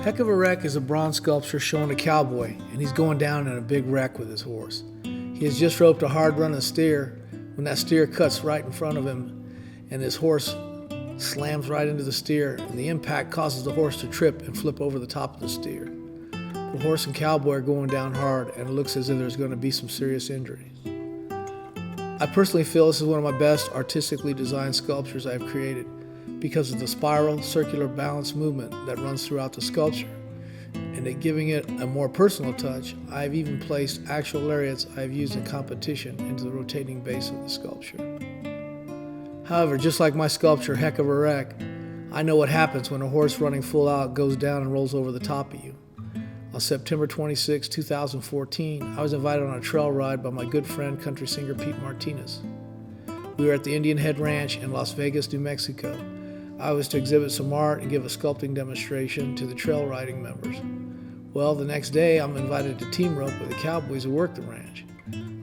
Heck of a Wreck is a bronze sculpture showing a cowboy, and he's going down in a big wreck with his horse. He has just roped a hard-running steer when that steer cuts right in front of him, and his horse slams right into the steer, and the impact causes the horse to trip and flip over the top of the steer. The horse and cowboy are going down hard, and it looks as if there's going to be some serious injuries. I personally feel this is one of my best artistically designed sculptures I have created because of the spiral, circular balance movement that runs throughout the sculpture. And in giving it a more personal touch, I have even placed actual lariats I have used in competition into the rotating base of the sculpture. However, just like my sculpture, Heck of a Wreck, I know what happens when a horse running full out goes down and rolls over the top of you. On September 26, 2014, I was invited on a trail ride by my good friend, country singer Pete Martinez. We were at the Indian Head Ranch in Las Vegas, New Mexico. I was to exhibit some art and give a sculpting demonstration to the trail riding members. Well, the next day, I'm invited to team rope with the cowboys who work the ranch.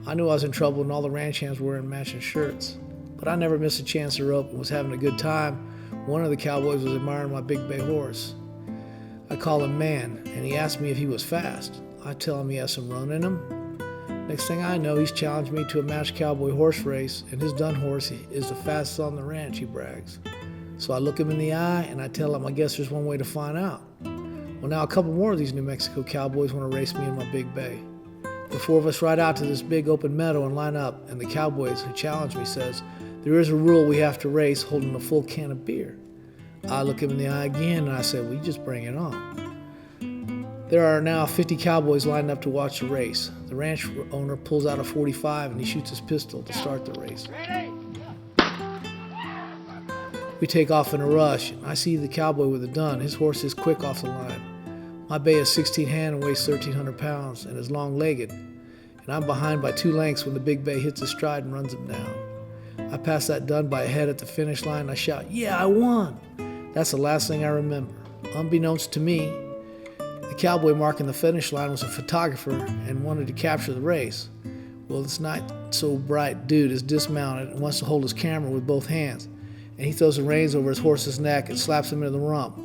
I knew I was in trouble and all the ranch hands were wearing matching shirts, but I never missed a chance to rope and was having a good time. One of the cowboys was admiring my big bay horse. I call him Man, and he asked me if he was fast. I tell him he has some run in him. Next thing I know, he's challenged me to a matched cowboy horse race, and his dun horse is the fastest on the ranch, he brags. So I look him in the eye, and I tell him I guess there's one way to find out. Well, now a couple more of these New Mexico cowboys want to race me in my big bay. The four of us ride out to this big open meadow and line up, and the cowboys who challenge me says, there is a rule we have to race holding a full can of beer. I look him in the eye again, and I say, well, you just bring it on. There are now 50 cowboys lined up to watch the race. The ranch owner pulls out a .45 and he shoots his pistol to start the race. We take off in a rush, and I see the cowboy with the dun. His horse is quick off the line. My bay is 16 hand and weighs 1,300 pounds and is long-legged, and I'm behind by 2 lengths when the big bay hits his stride and runs him down. I pass that dun by a head at the finish line, and I shout, yeah, I won! That's the last thing I remember. Unbeknownst to me, the cowboy marking the finish line was a photographer and wanted to capture the race. Well, this not so bright dude is dismounted and wants to hold his camera with both hands, and he throws the reins over his horse's neck and slaps him into the rump.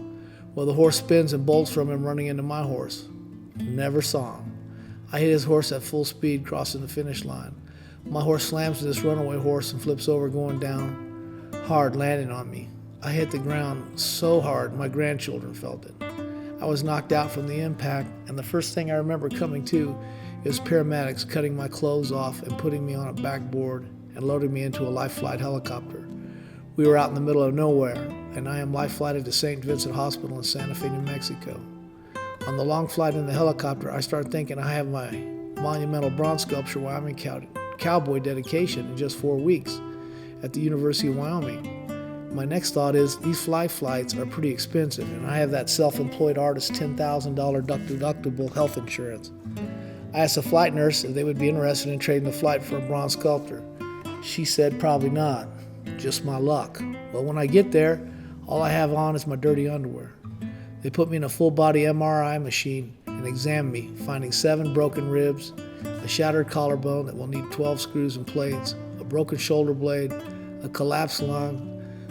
Well, the horse spins and bolts from him, running into my horse. Never saw him. I hit his horse at full speed, crossing the finish line. My horse slams to this runaway horse and flips over, going down hard, landing on me. I hit the ground so hard my grandchildren felt it. I was knocked out from the impact, and the first thing I remember coming to is paramedics cutting my clothes off and putting me on a backboard and loading me into a life flight helicopter. We were out in the middle of nowhere, and I am life flighted to St. Vincent Hospital in Santa Fe, New Mexico. On the long flight in the helicopter, I start thinking I have my monumental bronze sculpture Wyoming cowboy dedication in just 4 weeks at the University of Wyoming. My next thought is these flights are pretty expensive, and I have that self-employed artist $10,000 deductible health insurance. I asked the flight nurse if they would be interested in trading the flight for a bronze sculpture. She said probably not. Just my luck. Well, when I get there, all I have on is my dirty underwear. They put me in a full-body MRI machine and examine me, finding 7 broken ribs, a shattered collarbone that will need 12 screws and plates, a broken shoulder blade, a collapsed lung,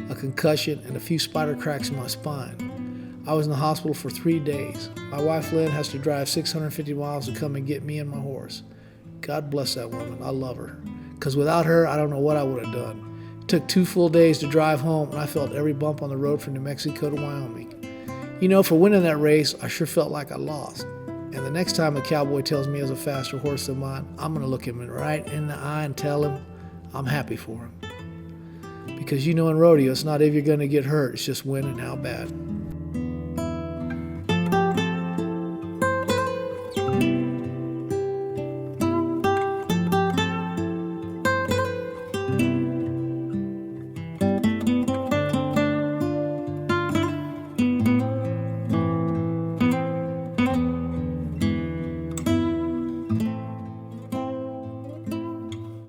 a concussion, and a few spider cracks in my spine. I was in the hospital for 3 days. My wife Lynn has to drive 650 miles to come and get me and my horse. God bless that woman. I love her. Because without her, I don't know what I would have done. It took 2 full days to drive home, and I felt every bump on the road from New Mexico to Wyoming. You know, for winning that race, I sure felt like I lost. And the next time a cowboy tells me he has a faster horse than mine, I'm going to look him right in the eye and tell him I'm happy for him. Because you know in rodeo, it's not if you're going to get hurt, it's just when and how bad.